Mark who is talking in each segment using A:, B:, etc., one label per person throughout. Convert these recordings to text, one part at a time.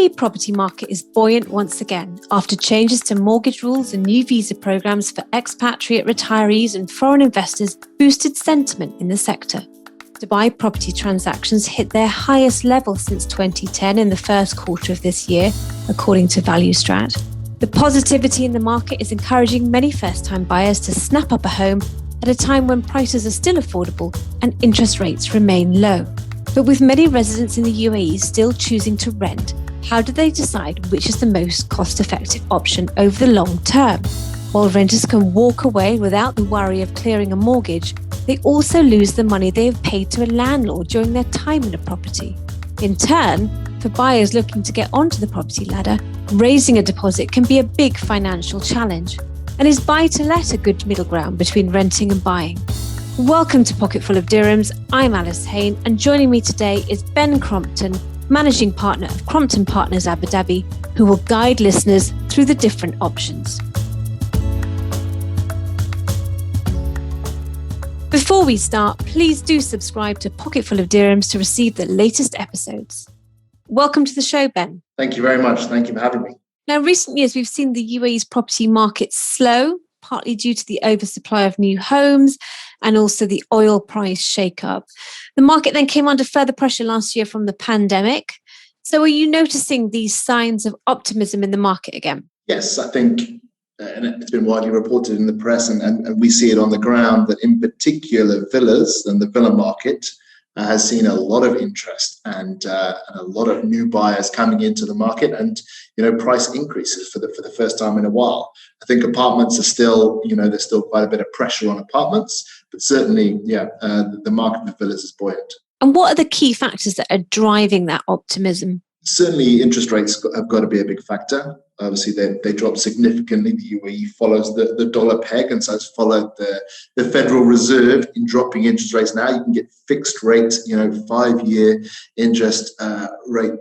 A: UAE property market is buoyant once again after changes to mortgage rules and new visa programs for expatriate retirees and foreign investors boosted sentiment in the sector. Dubai property transactions hit their highest level since 2010 in the first quarter of this year, according to ValueStrat. The positivity in the market is encouraging many first-time buyers to snap up a home at a time when prices are still affordable and interest rates remain low. But with many residents in the UAE still choosing to rent, how do they decide which is the most cost-effective option over the long term? While renters can walk away without the worry of clearing a mortgage, they also lose the money they have paid to a landlord during their time in a property. In turn, for buyers looking to get onto the property ladder, raising a deposit can be a big financial challenge. And is buy-to-let a good middle ground between renting and buying? Welcome to Pocketful of Dirhams. I'm Alice Hayne, and joining me today is Ben Crompton, Managing Partner of Crompton Partners Abu Dhabi, who will guide listeners through the different options. Before we start, please do subscribe to Pocketful of Dirhams to receive the latest episodes. Welcome to the show, Ben.
B: Thank you very much. Thank you for having me.
A: Now, recent years, we've seen the UAE's property market slow, partly due to the oversupply of new homes and also the oil price shake-up. The market then came under further pressure last year from the pandemic. So are you noticing these signs of optimism in the market again?
B: Yes, I think, and it's been widely reported in the press, and we see it on the ground, that in particular villas and the villa market has seen a lot of interest and a lot of new buyers coming into the market, and price increases for the first time in a while. I think apartments are still, there's still quite a bit of pressure on apartments, but certainly, the market for villas is buoyant.
A: And what are the key factors that are driving that optimism?
B: Certainly, interest rates have got to be a big factor. Obviously, they dropped significantly. The UAE follows the dollar peg, and so it's followed the Federal Reserve in dropping interest rates. Now you can get fixed rates, 5-year interest rate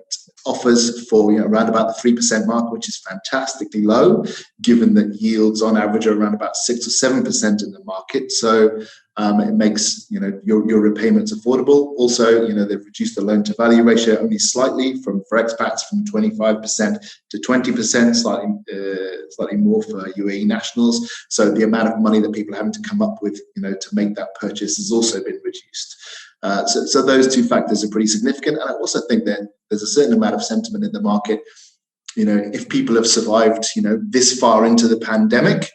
B: offers for around about the 3% mark, which is fantastically low, given that yields on average are around about 6 or 7% in the market. So it makes your repayments affordable. Also, they've reduced the loan to value ratio only slightly for expats from 25% to 20%, slightly more for UAE nationals. So the amount of money that people are having to come up with, to make that purchase has also been reduced. So those two factors are pretty significant. And I also think that there's a certain amount of sentiment in the market. If people have survived, this far into the pandemic,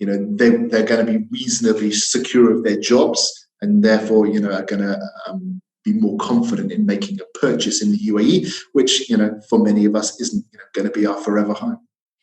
B: they're going to be reasonably secure of their jobs, and therefore, are going to be more confident in making a purchase in the UAE, which, for many of us isn't going to be our forever home.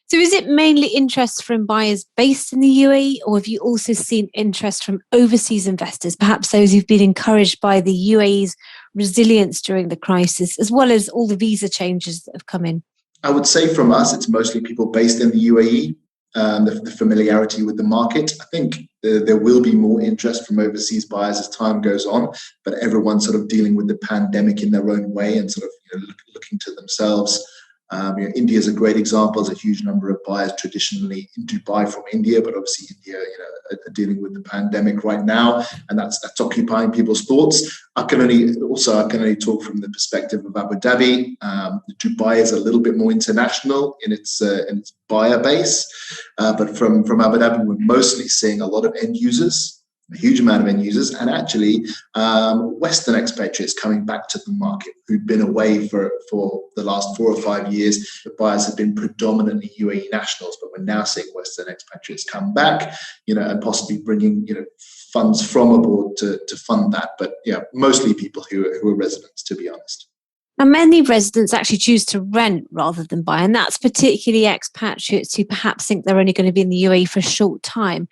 A: So is it mainly interest from buyers based in the UAE, or have you also seen interest from overseas investors, perhaps those who've been encouraged by the UAE's resilience during the crisis, as well as all the visa changes that have come in?
B: I would say from us, it's mostly people based in the UAE. The familiarity with the market. I think there will be more interest from overseas buyers as time goes on, but everyone's sort of dealing with the pandemic in their own way and sort of looking to themselves. India is a great example. There's a huge number of buyers traditionally in Dubai from India, but obviously India, are dealing with the pandemic right now, and that's occupying people's thoughts. I can only talk from the perspective of Abu Dhabi. Dubai is a little bit more international in its buyer base, but from Abu Dhabi, we're mostly seeing a lot of end users. A huge amount of end users, and actually Western expatriates coming back to the market who'd been away for the last 4 or 5 years. The buyers have been predominantly UAE nationals, but we're now seeing Western expatriates come back, and possibly bringing, funds from abroad to fund that. But mostly people who are residents, to be honest.
A: Now, many residents actually choose to rent rather than buy, and that's particularly expatriates who perhaps think they're only going to be in the UAE for a short time.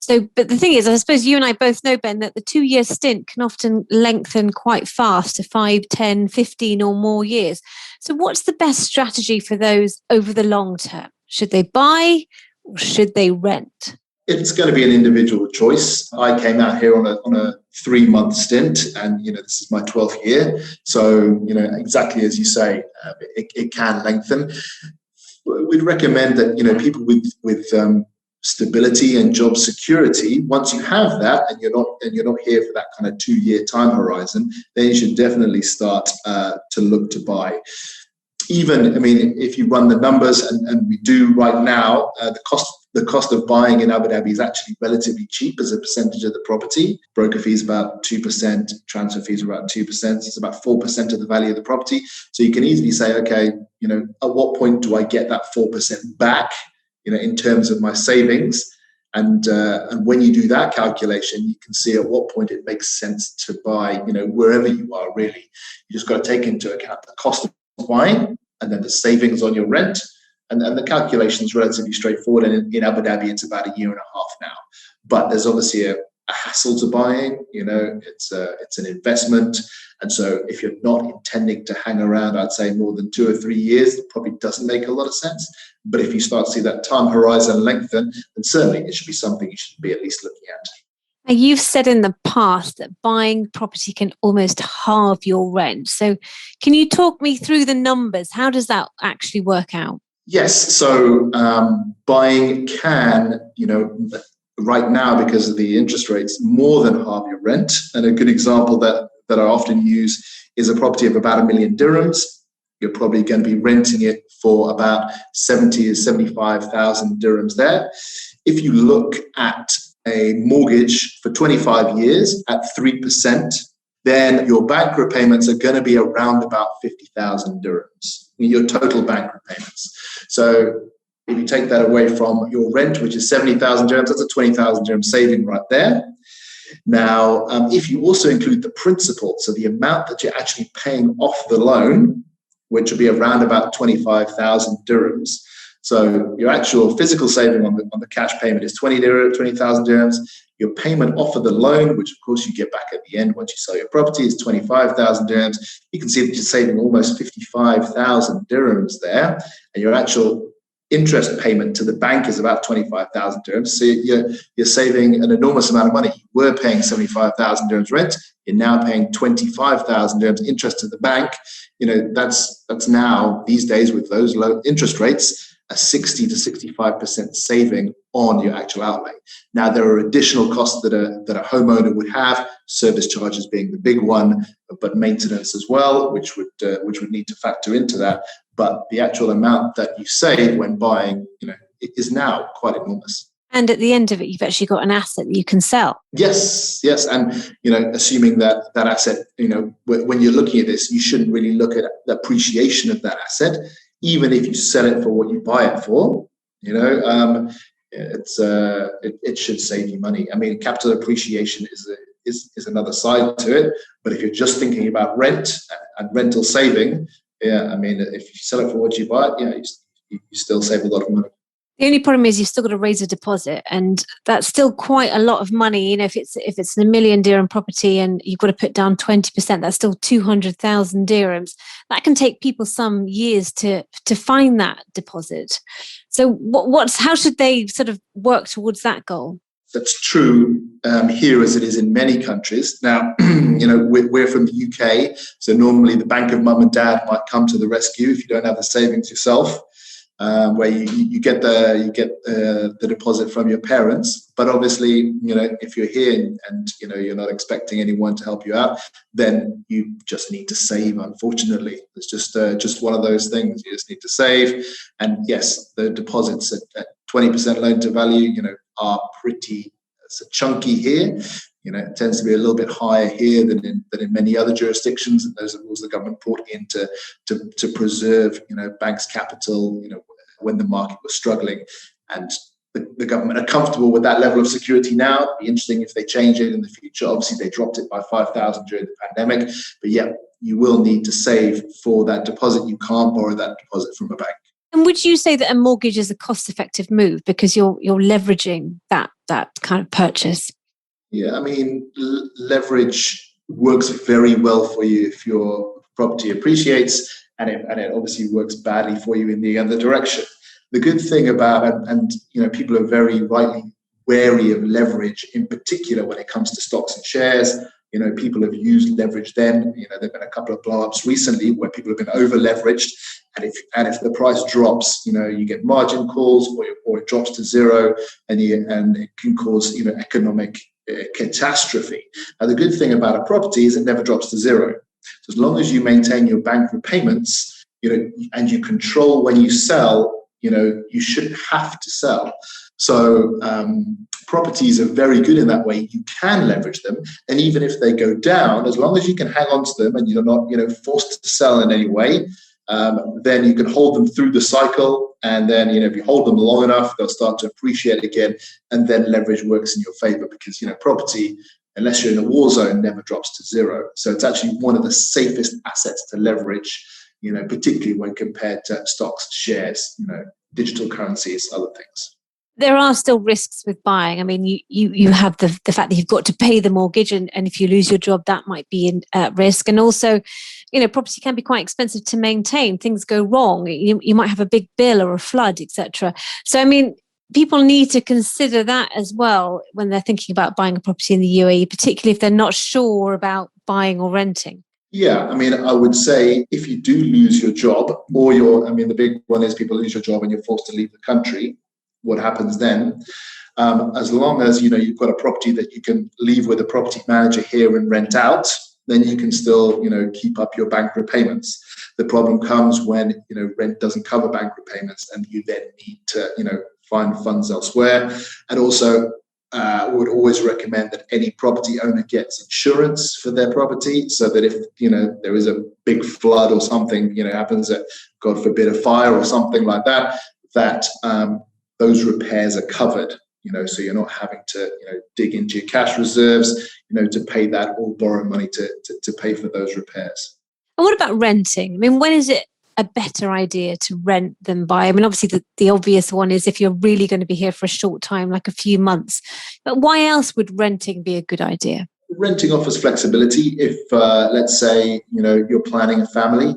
A: So, but the thing is, I suppose you and I both know, Ben, that the 2-year stint can often lengthen quite fast to 5, 10, 15 or more years. So what's the best strategy for those over the long term? Should they buy or should they rent?
B: It's going to be an individual choice. I came out here on a 3-month stint, and this is my 12th year. So exactly as you say, it can lengthen. We'd recommend that people with stability and job security, once you have that and you're not here for that kind of 2-year time horizon, then you should definitely start to look to buy. even, I mean, if you run the numbers, and we do right now, the cost of buying in Abu Dhabi is actually relatively cheap as a percentage of the property. Broker fees about 2%, transfer fees are about 2%. So it's about 4% of the value of the property. So you can easily say, okay, at what point do I get that 4% back, in terms of my savings? And when you do that calculation, you can see at what point it makes sense to buy, wherever you are, really. You just got to take into account the cost of buying and then the savings on your rent. And the calculation is relatively straightforward. And in Abu Dhabi, it's about a year and a half now. But there's obviously a hassle to buying. It's an investment. And so if you're not intending to hang around, I'd say more than 2 or 3 years, it probably doesn't make a lot of sense. But if you start to see that time horizon lengthen, then certainly it should be something you should be at least looking at.
A: Now, you've said in the past that buying property can almost halve your rent. So can you talk me through the numbers? How does that actually work out?
B: Yes. So buying can, right now, because of the interest rates, more than halve your rent. And a good example that I often use is a property of about 1 million dirhams. You're probably going to be renting it for about 70 or 75,000 dirhams there. If you look at a mortgage for 25 years at 3%, then your bank repayments are going to be around about 50,000 dirhams, your total bank repayments. So if you take that away from your rent, which is 70,000 dirhams, that's a 20,000 dirham saving right there. Now, if you also include the principal, so the amount that you're actually paying off the loan, which will be around about 25,000 dirhams. So your actual physical saving on the cash payment is 20,000 dirhams. Your payment off of the loan, which of course you get back at the end once you sell your property, is 25,000 dirhams. You can see that you're saving almost 55,000 dirhams there. And your actual interest payment to the bank is about 25,000 dirhams. So you're saving an enormous amount of money. You were paying 75,000 dirhams rent. You're now paying 25,000 dirhams interest to the bank. That's now, these days, with those low interest rates, a 60 to 65% saving on your actual outlay. Now, there are additional costs that a homeowner would have, service charges being the big one, but maintenance as well, which would need to factor into that. But the actual amount that you save when buying, is now quite enormous.
A: And at the end of it, you've actually got an asset that you can sell.
B: Yes. And, assuming that asset, when you're looking at this, you shouldn't really look at the appreciation of that asset, even if you sell it for what you buy it for. It should save you money. I mean, capital appreciation is another side to it. But if you're just thinking about rent and rental saving, if you sell it for what you buy it, you still save a lot of money.
A: The only problem is you've still got to raise a deposit, and that's still quite a lot of money. If it's an 1 million dirham property and you've got to put down 20%, that's still 200,000 dirhams. That can take people some years to find that deposit. So how should they sort of work towards that goal?
B: That's true here as it is in many countries. Now, we're from the UK, so normally the bank of mum and dad might come to the rescue if you don't have the savings yourself. Where you get the deposit from your parents, but obviously, if you're here and you're not expecting anyone to help you out, then you just need to save. Unfortunately, it's just one of those things. You just need to save, and yes, the deposits at 20% loan to value, are pretty chunky here. It tends to be a little bit higher here than in many other jurisdictions, and those are rules the government brought in to preserve, banks' capital, when the market was struggling. And the government are comfortable with that level of security now. It'd be interesting if they change it in the future. Obviously, they dropped it by 5,000 during the pandemic, but yeah, you will need to save for that deposit. You can't borrow that deposit from a bank.
A: And would you say that a mortgage is a cost-effective move because you're leveraging that kind of purchase?
B: Yeah, I mean, leverage works very well for you if your property appreciates, and it obviously works badly for you in the other direction. The good thing about, and people are very rightly wary of leverage, in particular when it comes to stocks and shares. People have used leverage then. There've been a couple of blow-ups recently where people have been over-leveraged, and if the price drops, you get margin calls, or it drops to zero, and it can cause economic catastrophe. Now, the good thing about a property is it never drops to zero. So as long as you maintain your bank repayments, and you control when you sell, you shouldn't have to sell. So properties are very good in that way. You can leverage them, and even if they go down, as long as you can hang on to them and you're not, forced to sell in any way, then you can hold them through the cycle. And then, if you hold them long enough, they'll start to appreciate again, and then leverage works in your favor because, property, unless you're in a war zone, never drops to zero. So it's actually one of the safest assets to leverage, particularly when compared to stocks, shares, digital currencies, other things.
A: There are still risks with buying. I mean, you have the fact that you've got to pay the mortgage, and if you lose your job, that might be at risk. And also, property can be quite expensive to maintain. Things go wrong. You might have a big bill or a flood, etc. So, I mean, people need to consider that as well when they're thinking about buying a property in the UAE, particularly if they're not sure about buying or renting.
B: Yeah, I mean, I would say if you do lose your job, or the big one is people lose your job and you're forced to leave the country. What happens then? As long as you've got a property that you can leave with a property manager here and rent out, then you can still keep up your bank repayments. The problem comes when rent doesn't cover bank repayments, and you then need to find funds elsewhere. And also, would always recommend that any property owner gets insurance for their property, so that if there is a big flood or something happens, that God forbid a fire or something like that, that those repairs are covered, so you're not having to, dig into your cash reserves, to pay that, or borrow money to pay for those repairs.
A: And what about renting? I mean, when is it a better idea to rent than buy? I mean, obviously the obvious one is if you're really going to be here for a short time, like a few months. But why else would renting be a good idea?
B: Renting offers flexibility. If, let's say, you're planning a family,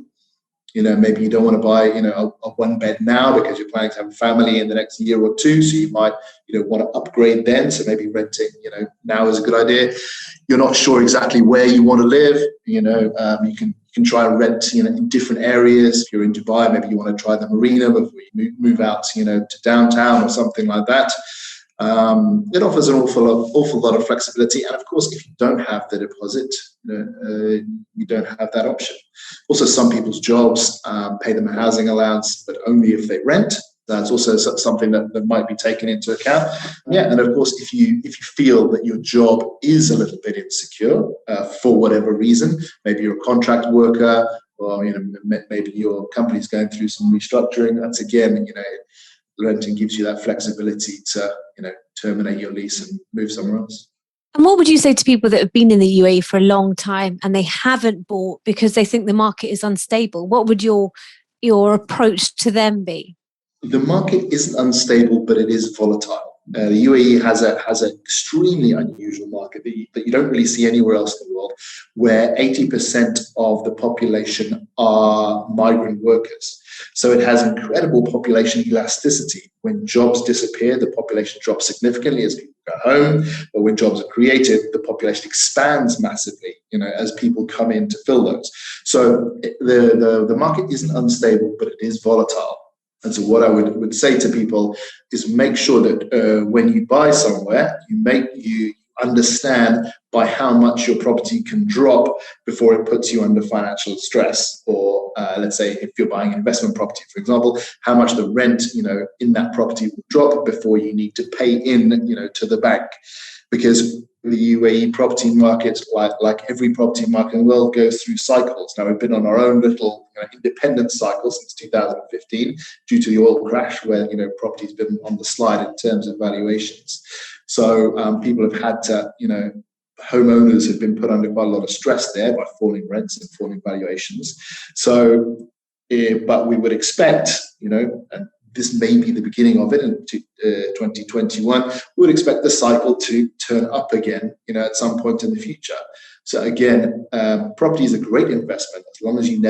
B: maybe you don't want to buy, a one bed now because you're planning to have a family in the next year or two. So you might, want to upgrade then. So maybe renting, now is a good idea. You're not sure exactly where you want to live. You can try and rent, in different areas. If you're in Dubai, maybe you want to try the marina before you move out, to downtown or something like that. It offers an awful lot of flexibility, and of course, if you don't have the deposit, you don't have that option. Also, some people's jobs pay them a housing allowance, but only if they rent. That's also something that might be taken into account. Yeah, and of course, if you feel that your job is a little bit insecure for whatever reason, maybe you're a contract worker, or maybe your company's going through some restructuring. That's again, renting gives you that flexibility to, terminate your lease and move somewhere else.
A: And what would you say to people that have been in the UAE for a long time and they haven't bought because they think the market is unstable? What would your approach to them be?
B: The market isn't unstable, but it is volatile. The UAE has an extremely unusual market that you don't really see anywhere else in the world, where 80% of the population are migrant workers. So it has incredible population elasticity. When jobs disappear, the population drops significantly as people go home. But when jobs are created, the population expands massively, as people come in to fill those. So the market isn't unstable, but it is volatile. And so what I would say to people is make sure that when you buy somewhere, you understand by how much your property can drop before it puts you under financial stress. Or let's say if you're buying an investment property, for example, how much the rent, in that property will drop before you need to pay in, to the bank. Because the UAE property market, like every property market in the world, goes through cycles. Now, we've been on our own little independent cycle since 2015 due to the oil crash, where property's been on the slide in terms of valuations. So people have had to, homeowners have been put under quite a lot of stress there by falling rents and falling valuations. So, but we would expect, and this may be the beginning of it in 2021, we would expect the cycle to turn up again, at some point in the future. So again, property is a great investment as long as you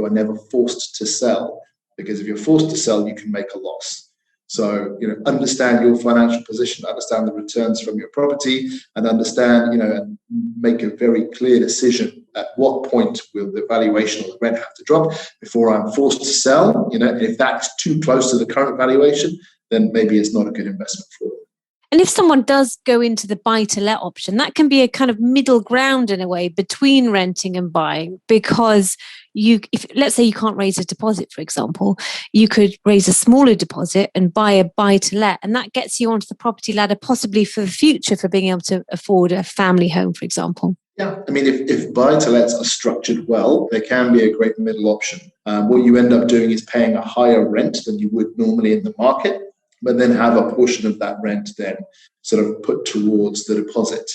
B: are never forced to sell, because if you're forced to sell, you can make a loss. So, understand your financial position, understand the returns from your property, and understand, and make a very clear decision at what point will the valuation or the rent have to drop before I'm forced to sell. And if that's too close to the current valuation, then maybe it's not a good investment for you.
A: And if someone does go into the buy-to-let option, that can be a kind of middle ground in a way between renting and buying, because if let's say you can't raise a deposit, for example, you could raise a smaller deposit and buy a buy-to-let, and that gets you onto the property ladder, possibly for the future, for being able to afford a family home, for example.
B: Yeah, I mean, if buy-to-lets are structured well, they can be a great middle option. What you end up doing is paying a higher rent than you would normally in the market, but then have a portion of that rent then sort of put towards the deposit.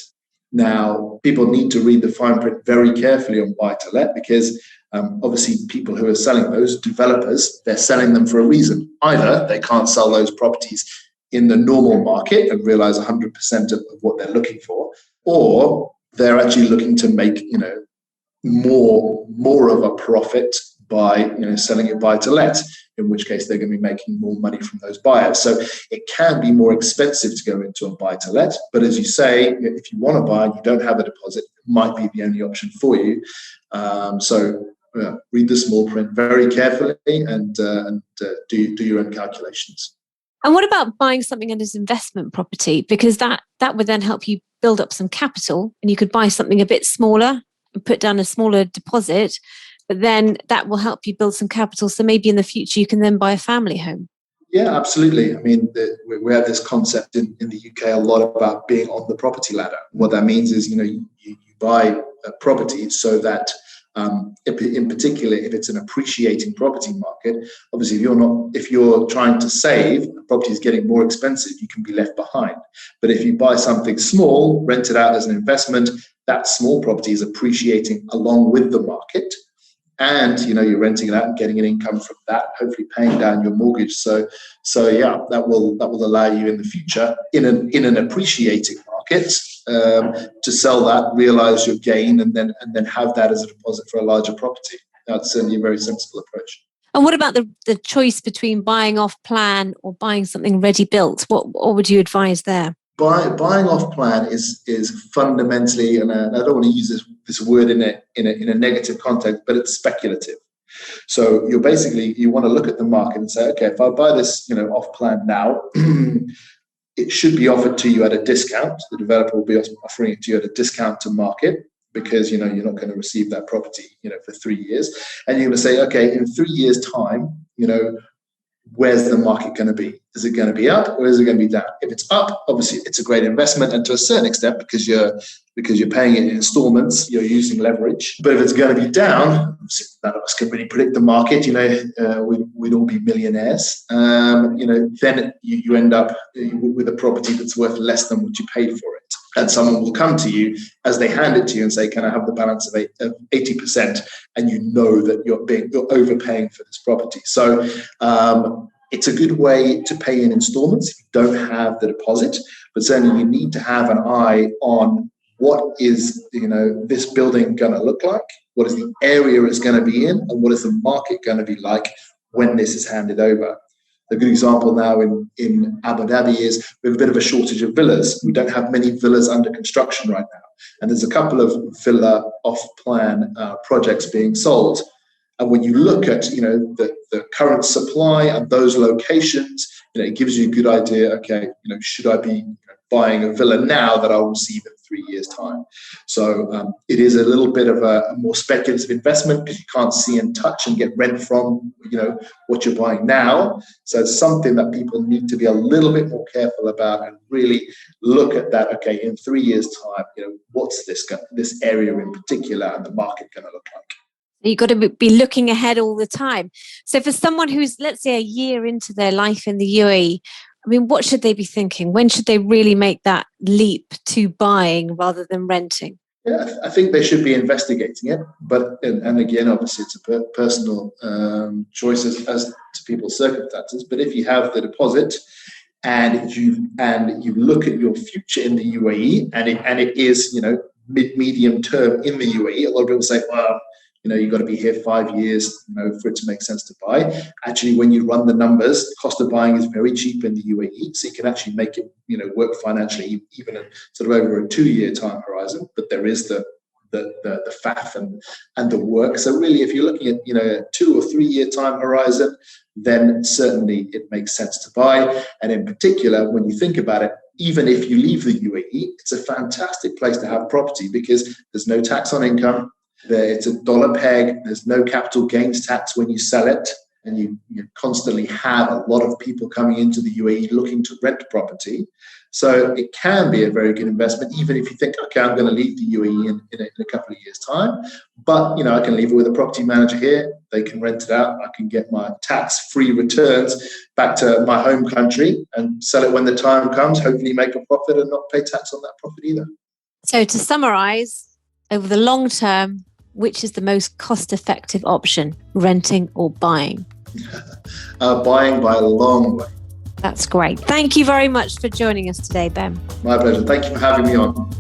B: Now, people need to read the fine print very carefully on buy-to-let, because obviously people who are selling those, developers, they're selling them for a reason. Either they can't sell those properties in the normal market and realize 100% of what they're looking for, or they're actually looking to make, more of a profit by, selling it buy to let, in which case they're going to be making more money from those buyers. So it can be more expensive to go into a buy to let. But as you say, if you want to buy and you don't have a deposit, it might be the only option for you. So read the small print very carefully and do your own calculations.
A: And what about buying something as investment property? Because that would then help you build up some capital, and you could buy something a bit smaller and put down a smaller deposit, but then that will help you build some capital. So maybe in the future you can then buy a family home.
B: Yeah, absolutely. I mean, we have this concept in the UK a lot about being on the property ladder. What that means is, you buy a property so that in particular, if it's an appreciating property market, obviously if you're trying to save, the property is getting more expensive, you can be left behind. But if you buy something small, rent it out as an investment, that small property is appreciating along with the market. And you're renting it out and getting an income from that, hopefully paying down your mortgage. So yeah, that will allow you in the future in an appreciating market to sell that, realize your gain, and then have that as a deposit for a larger property. That's certainly a very sensible approach.
A: And what about the choice between buying off plan or buying something ready built? What would you advise there?
B: Buying off plan is fundamentally, and I don't want to use this word in a negative context, but it's speculative. So you want to look at the market and say, okay, if I buy this, off plan now, it should be offered to you at a discount. The developer will be offering it to you at a discount to market, because you're not going to receive that property, for 3 years, and you're going to say, okay, in 3 years' time, where's the market going to be? Is it going to be up or is it going to be down? If it's up, obviously it's a great investment, and to a certain extent, because you're paying it in installments, you're using leverage. But if it's going to be down, none of us can really predict the market. We'd all be millionaires. Then you end up with a property that's worth less than what you paid for it. And someone will come to you as they hand it to you and say, can I have the balance of 80%? And you know that you're overpaying for this property. So it's a good way to pay in installments if you don't have the deposit. But certainly you need to have an eye on what is this building going to look like, what is the area it's going to be in, and what is the market going to be like when this is handed over. A good example now in Abu Dhabi is we have a bit of a shortage of villas. We don't have many villas under construction right now. And there's a couple of villa off-plan projects being sold. And when you look at, the current supply and those locations, it gives you a good idea, okay, should I be buying a villa now that I'll receive in 3 years' time? So it is a little bit of a more speculative investment, because you can't see and touch and get rent from, what you're buying now. So it's something that people need to be a little bit more careful about and really look at that. Okay, in 3 years' time, what's this area in particular and the market going to look like?
A: You've got to be looking ahead all the time. So for someone who's, let's say, a year into their life in the UAE, I mean, what should they be thinking? When should they really make that leap to buying rather than renting?
B: Yeah, I think they should be investigating it. But, and again, obviously it's a personal choice as to people's circumstances. But if you have the deposit and you look at your future in the UAE, and it is, medium term in the UAE, a lot of people say, well, you've got to be here 5 years, for it to make sense to buy. Actually, when you run the numbers, the cost of buying is very cheap in the UAE, so you can actually make it, work financially, even in sort of over a 2-year time horizon. But there is the faff and the work. So really, if you're looking at, a 2 or 3 year time horizon, then certainly it makes sense to buy. And in particular, when you think about it, even if you leave the UAE, it's a fantastic place to have property because there's no tax on income. It's a dollar peg. There's no capital gains tax when you sell it. And you constantly have a lot of people coming into the UAE looking to rent property. So it can be a very good investment, even if you think, okay, I'm going to leave the UAE in a couple of years' time. But, I can leave it with a property manager here. They can rent it out. I can get my tax-free returns back to my home country and sell it when the time comes, hopefully make a profit and not pay tax on that profit either.
A: So to summarize, over the long term, which is the most cost-effective option, renting or buying?
B: Buying by a long way.
A: That's great. Thank you very much for joining us today, Ben.
B: My pleasure. Thank you for having me on.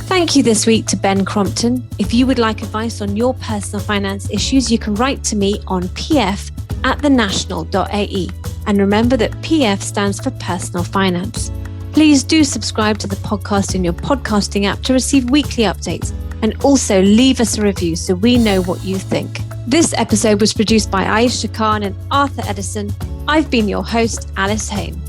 A: Thank you this week to Ben Crompton. If you would like advice on your personal finance issues, you can write to me on pf@thenational.ae. And remember that PF stands for personal finance. Please do subscribe to the podcast in your podcasting app to receive weekly updates. And also leave us a review so we know what you think. This episode was produced by Aisha Khan and Arthur Edison. I've been your host, Alice Hayne.